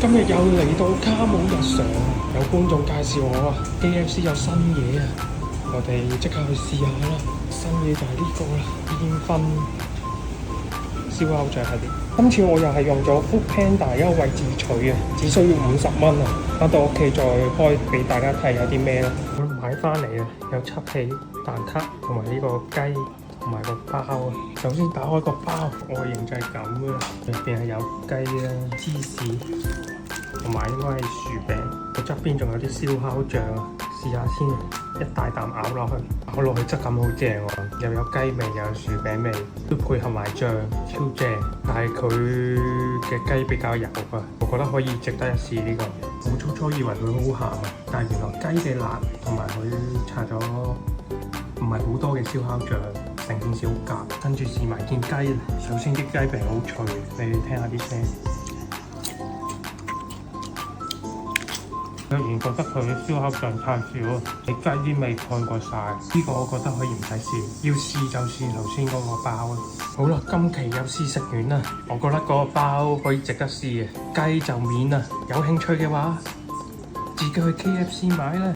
今日又嚟到卡姆日常，有觀眾介紹我KFC 有新嘢啊，我哋即刻去試下啦。新嘢就係呢個啦，煙燻燒烤醬系列。今次我又係用咗 Foodpanda 優惠自取啊，只需要50蚊啊。返到屋企再開俾大家睇有啲咩啦。我買翻嚟啊，有七喜蛋撻同埋呢個雞同埋個包啊。首先打開個包，外形就係咁嘅，入邊係有雞啦、芝士。同埋應該係薯餅，佢側邊仲有啲燒烤醬啊！試下先，一大啖咬落去，咬落去質感好正喎，又有雞味又有薯餅味，都配合埋醬，超正。但係佢嘅雞比較油啊，我覺得可以值得一試呢個。我初初以為佢好鹹啊，但係原來雞嘅辣同埋佢搽咗唔係好多嘅燒烤醬，成件事好夾。跟住試埋件雞，首先啲雞皮好脆，你聽下啲聲。有人覺得佢燒烤醬太少，你雞啲味蓋過晒。呢個我覺得可以唔使試，要試就試頭先嗰個包啊。好啦，今期有試食完啦，我覺得嗰個包可以值得試嘅，雞就免啦。有興趣嘅話，自己去 KFC 買啦。